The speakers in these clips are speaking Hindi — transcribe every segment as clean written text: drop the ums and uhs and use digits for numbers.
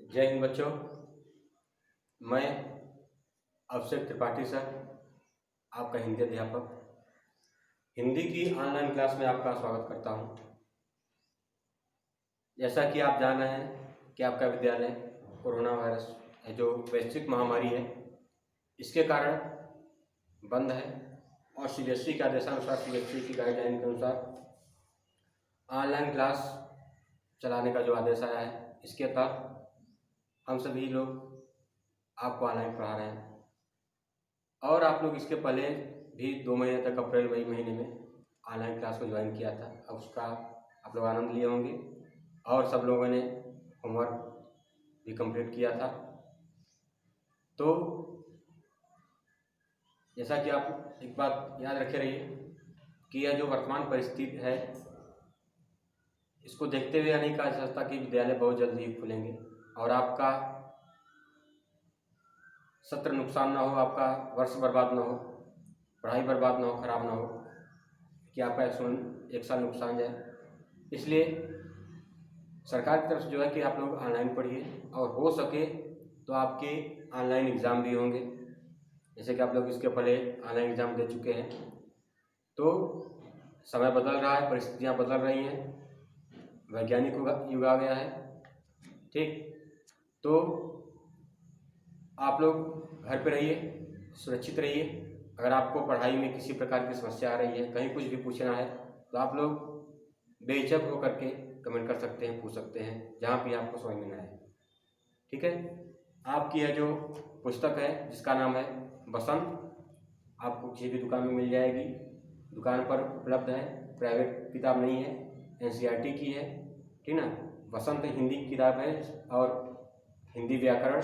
जय हिंद बच्चों। मैं अभिषेक त्रिपाठी सर, आपका हिंदी अध्यापक, हिंदी की ऑनलाइन क्लास में आपका स्वागत करता हूं। जैसा कि आप जान रहे हैं कि आपका विद्यालय कोरोना वायरस है जो वैश्विक महामारी है, इसके कारण बंद है और सीबीएसई के आदेशानुसार, सीबीएसई की गाइडलाइन के अनुसार ऑनलाइन क्लास चलाने का जो आदेश आया है, इसके तहत हम सभी लोग आपको ऑनलाइन पढ़ा रहे हैं। और आप लोग इसके पहले भी 2 महीने तक अप्रैल मई महीने में ऑनलाइन क्लास को ज्वाइन किया था। अब उसका आप लोग आनंद लिए होंगे और सब लोगों ने होमवर्क भी कंप्लीट किया था। तो जैसा कि आप एक बात याद रखे रहिए कि यह जो वर्तमान परिस्थिति है, इसको देखते हुए नहीं कहा जा सकता कि विद्यालय बहुत जल्दी ही खुलेंगे और आपका सत्र नुकसान ना हो, आपका वर्ष बर्बाद ना हो, पढ़ाई बर्बाद ना हो, खराब ना हो, कि आपका 1 साल नुकसान जाए। इसलिए सरकार की तरफ से जो है कि आप लोग ऑनलाइन पढ़िए और हो सके तो आपके ऑनलाइन एग्ज़ाम भी होंगे। जैसे कि आप लोग इसके पहले ऑनलाइन एग्ज़ाम दे चुके हैं, तो समय बदल रहा है, परिस्थितियाँ बदल रही हैं, वैज्ञानिक युग आ गया है। ठीक, तो आप लोग घर पे रहिए, सुरक्षित रहिए। अगर आपको पढ़ाई में किसी प्रकार की समस्या आ रही है, कहीं कुछ भी पूछना है, तो आप लोग बेझिझक होकर के कमेंट कर सकते हैं, पूछ सकते हैं, जहाँ भी आपको समझ में ना आए। ठीक है। आपकी यह जो पुस्तक है जिसका नाम है बसंत, आपको किसी भी दुकान में मिल जाएगी, दुकान पर उपलब्ध है, प्राइवेट किताब नहीं है, एनसीईआरटी की है। ठीक ना। बसंत हिंदी की किताब है और हिंदी व्याकरण,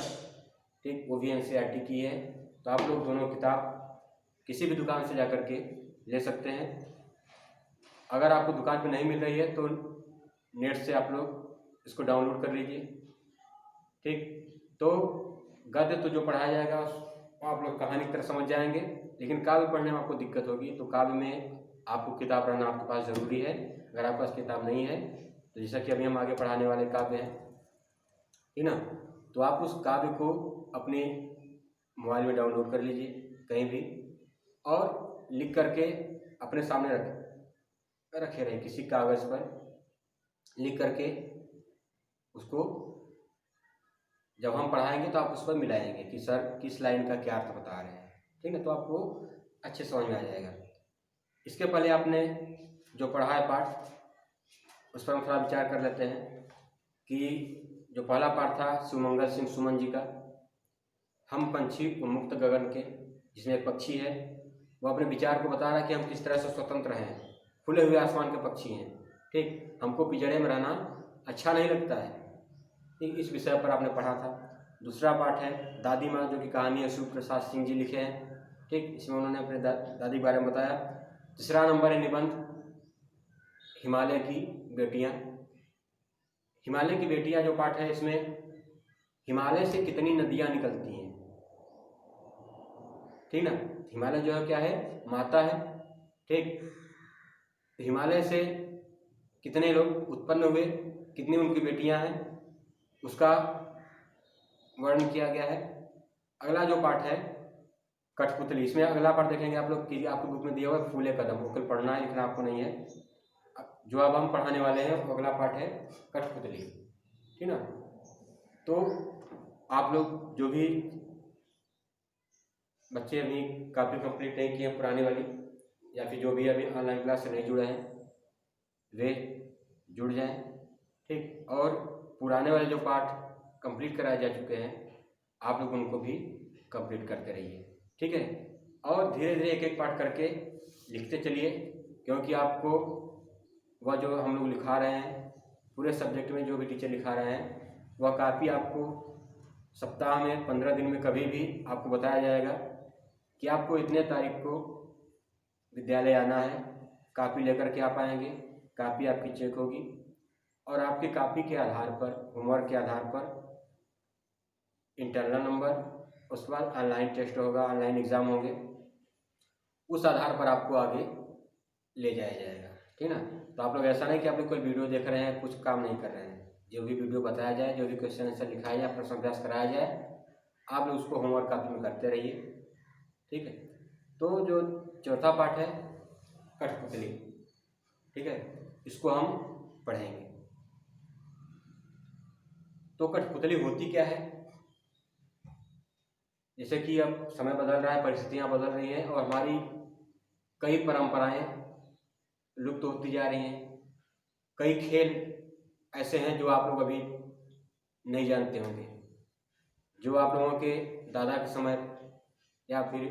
ठीक, वो भी एनसीईआरटी की है। तो आप लोग दोनों किताब किसी भी दुकान से जाकर के ले सकते हैं। अगर आपको दुकान पे नहीं मिल रही है तो नेट से आप लोग इसको डाउनलोड कर लीजिए। ठीक, तो गद्य तो जो पढ़ाया जाएगा आप लोग कहानी की तरह समझ जाएंगे, लेकिन काव्य पढ़ने में आपको दिक्कत होगी। तो काव्य में आपको किताब रहना आपके पास ज़रूरी है। अगर आपके पास किताब नहीं है तो जैसा कि अभी हम आगे पढ़ाने वाले काव्य हैं, ठीक ना, तो आप उस काव्य को अपने मोबाइल में डाउनलोड कर लीजिए कहीं भी और लिख करके अपने सामने रखे रहे, किसी कागज़ पर लिख करके उसको जब हम पढ़ाएंगे तो आप उस पर मिलाएंगे कि सर किस लाइन का क्या अर्थ बता रहे हैं। ठीक है, तो आपको अच्छे समझ में आ जाएगा। इसके पहले आपने जो पढ़ा है पाठ, उस पर हम थोड़ा विचार कर लेते हैं कि जो पहला पाठ था शिवमंगल सिंह सुमन जी का, हम पंछी उन्मुक्त गगन के, जिसमें एक पक्षी है, वो अपने विचार को बता रहा है कि हम किस तरह से स्वतंत्र हैं, खुले हुए आसमान के पक्षी हैं। ठीक, हमको पिंजड़े में रहना अच्छा नहीं लगता है। ठीक, इस विषय पर आपने पढ़ा था। दूसरा पाठ है दादी माँ, जो कि कहानी है शिव प्रसाद सिंह जी लिखे हैं। ठीक, इसमें उन्होंने अपने दादी के बारे में बताया। तीसरा नंबर है निबंध हिमालय की बेटियाँ। हिमालय की बेटियाँ जो पाठ है, इसमें हिमालय से कितनी नदियाँ निकलती हैं। ठीक ना, हिमालय जो है क्या है, माता है। ठीक, हिमालय से कितने लोग उत्पन्न हुए, कितनी उनकी बेटियां हैं, उसका वर्णन किया गया है। अगला जो पाठ है कठपुतली, इसमें अगला पाठ देखेंगे आप लोग कि आपको बुक में दिया हुआ है फूले कदम, वो कल पढ़ना है, लिखना आपको नहीं है। जो अब हम पढ़ाने वाले हैं वो अगला पाठ है कठपुतली। ठीक ना, तो आप लोग जो भी बच्चे अभी काफ़ी कंप्लीट नहीं किए पुराने वाली, या फिर जो भी अभी ऑनलाइन क्लास से नहीं जुड़े हैं, वे जुड़ जाएं। ठीक, और पुराने वाले जो पाठ कंप्लीट कराए जा चुके हैं, आप लोग उनको भी कंप्लीट करते रहिए। ठीक है, और धीरे धीरे एक एक पाठ करके लिखते चलिए, क्योंकि आपको वह जो हम लोग लिखा रहे हैं पूरे सब्जेक्ट में, जो भी टीचर लिखा रहे हैं, वह काफ़ी आपको सप्ताह में 15 दिन में कभी भी आपको बताया जाएगा कि आपको इतने तारीख को विद्यालय आना है, कापी लेकर के आप आएंगे, कापी आपकी चेक होगी और आपके कापी के आधार पर, होमवर्क के आधार पर इंटरनल नंबर, उसके बाद ऑनलाइन टेस्ट होगा, ऑनलाइन एग्ज़ाम होंगे, उस आधार पर आपको आगे ले जाया जाएगा। ठीक ना, तो आप लोग ऐसा नहीं कि आप लोग कोई वीडियो देख रहे हैं, कुछ काम नहीं कर रहे हैं, जो भी वीडियो बताया जाए, जो भी क्वेश्चन आंसर लिखाया जाए, प्रश्न अभ्यास कराया जाए, आप लोग उसको होमवर्क कॉपी में करते रहिए। ठीक है। तो जो चौथा पाठ है कठपुतली, ठीक है, इसको हम पढ़ेंगे। तो कठपुतली होती क्या है? जैसे कि अब समय बदल रहा है, परिस्थितियां बदल रही हैं और हमारी कई परंपराएं लुप्त होती जा रही हैं। कई खेल ऐसे हैं जो आप लोग अभी नहीं जानते होंगे, जो आप लोगों के दादा के समय या फिर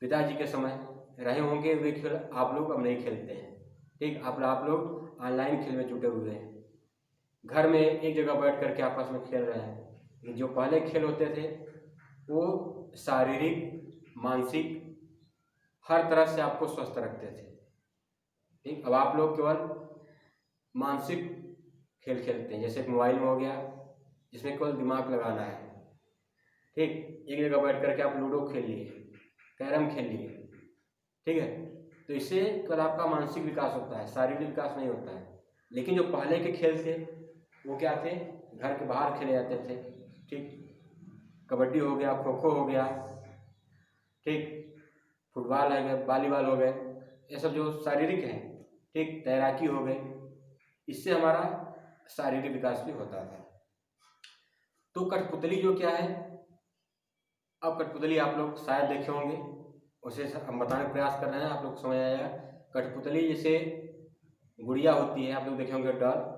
पिताजी के समय रहे होंगे, वे खेल आप लोग अब नहीं खेलते हैं। ठीक, आप लोग ऑनलाइन खेल में जुटे हुए हैं, घर में एक जगह बैठ करके आपस में खेल रहे हैं। जो पहले खेल होते थे वो शारीरिक, मानसिक, हर तरह से आपको स्वस्थ रखते थे। ठीक, अब आप लोग केवल मानसिक खेल खेलते हैं, जैसे मोबाइल में हो गया, जिसमें केवल दिमाग लगाना है। ठीक, एक जगह बैठ करके आप लूडो खेल लिए, कैरम खेल लिए, ठीक है, तो इससे केवल आपका मानसिक विकास होता है, शारीरिक विकास नहीं होता है। लेकिन जो पहले के खेल थे वो क्या थे? घर के बाहर खेले जाते थे। ठीक, कबड्डी हो गया, खो खो हो गया, ठीक, फुटबॉल है गया, वॉलीबॉल हो गए, ये सब जो शारीरिक है। ठीक, तैराकी हो गई, इससे हमारा शारीरिक विकास भी होता था। तो कठपुतली जो क्या है, अब कठपुतली आप लोग शायद देखे होंगे, उसे हम बताने का प्रयास कर रहे हैं, आप लोग समझ आएगा। कठपुतली जैसे गुड़िया होती है, आप लोग देखे होंगे, डॉल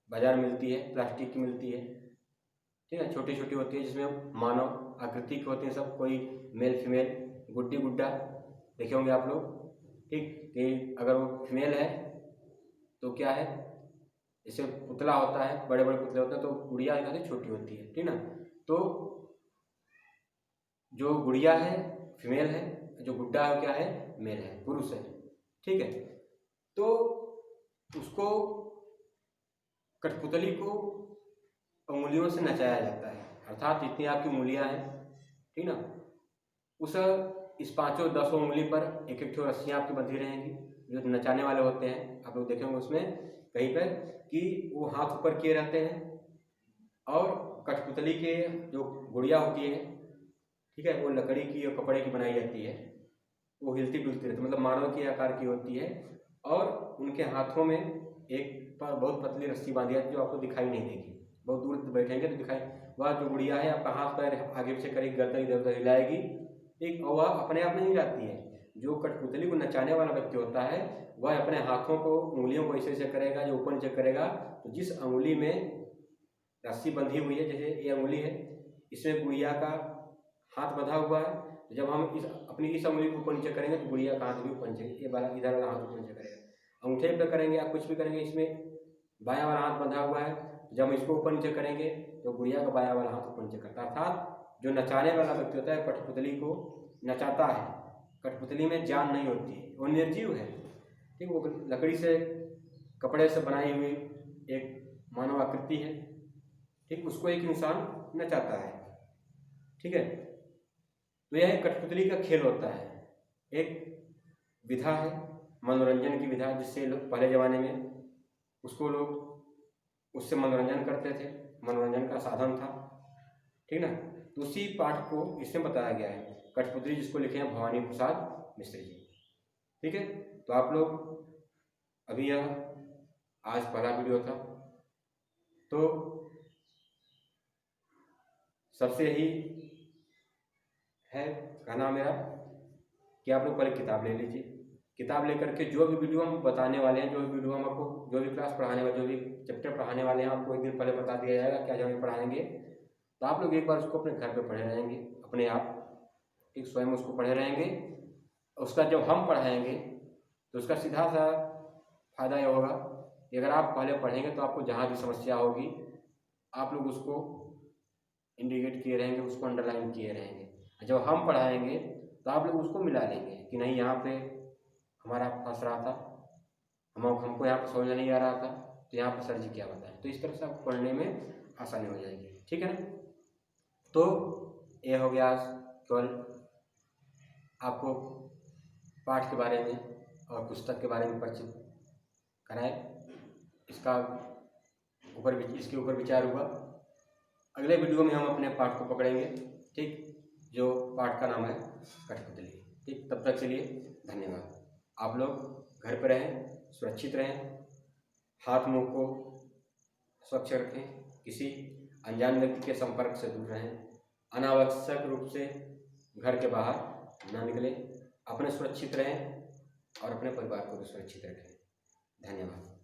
बाजार मिलती है, प्लास्टिक की मिलती है, ठीक है, छोटी छोटी होती है, जिसमें मानव आकृति की होती है सब, कोई मेल फीमेल, गुड्डी गुड्डा देखे होंगे आप लोग। ठीक, कि अगर वो फीमेल है तो क्या है, जैसे पुतला होता है, बड़े बड़े पुतले होते हैं, तो गुड़िया काफ़ी छोटी होती है, ठीक ना। तो जो गुड़िया है फीमेल है, जो गुड्डा है क्या है, मेल है, पुरुष है। ठीक है, तो उसको कठपुतली को उंगलियों से नचाया जाता है, अर्थात जितनी आपकी उंगलियां हैं, ठीक ना, उस इस 5-10 उंगली पर एक एक रस्सियाँ आपकी बंधी रहेंगी। जो नचाने वाले होते हैं आप लोग देखेंगे उसमें कहीं पर कि वो हाथ ऊपर किए रहते हैं, और कठपुतली के जो गुड़िया होती है, ठीक है, वो लकड़ी की और कपड़े की बनाई जाती है, वो हिलती डुलती रहती है, मतलब मानव के आकार की होती है, और उनके हाथों में एक बहुत पतली रस्सी बांधी जाती है जो आपको दिखाई नहीं देगी, बहुत दूर बैठेंगे तो दिखाई। वह जो गुड़िया है आपका हाथ पैर आगे पीछे करेगी, गर्दन इधर उधर हिलाएगी, ठीक, और वह अपने आप नहीं हिलाती है। जो कठपुतली को नचाने वाला व्यक्ति होता है वह अपने हाथों को, उंगलियों को ऐसे ऐसे करेगा, जो ऊपर नीचे करेगा, तो जिस उंगली में रस्सी बंधी हुई है, जैसे ये उंगली है, इसमें गुड़िया का हाथ बंधा हुआ है, तो जब हम अपनी इस उंगली को ऊपर नीचे करेंगे तो गुड़िया का हाथ भी ऊपर नीचे, ये वाला इधर वाला हाथ ऊपर नीचे करेगा। अंगूठे पर करेंगे या कुछ भी करेंगे, इसमें बायां वाला हाथ बंधा हुआ है, जब हम इसको ऊपर नीचे करेंगे तो गुड़िया का बायां वाला हाथ ऊपर नीचे करता है। अर्थात जो नचाने वाला व्यक्ति होता है कठपुतली को नचाता है, कठपुतली में जान नहीं होती है, वो निर्जीव है। ठीक, वो लकड़ी से, कपड़े से बनाई हुई एक मानव आकृति है। ठीक, उसको एक इंसान नचाता है। ठीक है, तो यह कठपुतली का खेल होता है, एक विधा है, मनोरंजन की विधा, जिससे लोग पहले ज़माने में उसको लोग उससे मनोरंजन करते थे, मनोरंजन का साधन था। ठीक ना, तो उसी पाठ को इसमें बताया गया है, कठपुतली, जिसको लिखे हैं भवानी प्रसाद मिश्र जी। ठीक है, तो आप लोग अभी यह आज पहला वीडियो था, तो सबसे यही है कहना मेरा कि आप लोग पहले किताब ले लीजिए, किताब लेकर के जो भी वीडियो हम बताने वाले हैं, जो भी वीडियो हम आपको, जो भी क्लास पढ़ाने वाले, जो भी चैप्टर पढ़ाने वाले हैं, आपको एक दिन पहले बता दिया जाएगा क्या जो हम पढ़ाएंगे, तो आप लोग एक बार उसको अपने घर पे पढ़े रहेंगे अपने आप, एक स्वयं उसको पढ़े रहेंगे। उसका जब हम पढ़ाएंगे तो उसका सीधा सा फायदा यह होगा कि अगर आप पहले पढ़ेंगे तो आपको जहाँ भी समस्या होगी आप लोग उसको इंडिकेट किए रहेंगे, उसको अंडरलाइन किए रहेंगे। जब हम पढ़ाएंगे तो आप लोग उसको मिला लेंगे कि नहीं, यहाँ पे हमारा फंस रहा था, हमको यहाँ पर समझ नहीं आ रहा था, तो यहाँ पर सर जी क्या बताएं, तो इस तरह से आपको पढ़ने में आसानी हो जाएगी। ठीक है ना, तो ये हो गया केवल आपको पाठ के बारे में और पुस्तक के बारे में परिचित कराए। इसका इसके ऊपर विचार हुआ। अगले वीडियो में हम अपने पाठ को पकड़ेंगे, ठीक, जो पाठ का नाम है कठपुतली। ठीक, तब तक के लिए धन्यवाद। आप लोग घर पर रहें, सुरक्षित रहें, हाथ मुंह को स्वच्छ रखें, किसी अनजान व्यक्ति के संपर्क से दूर रहें, अनावश्यक रूप से घर के बाहर ना निकलें, अपने सुरक्षित रहें और अपने परिवार को भी सुरक्षित रखें। धन्यवाद।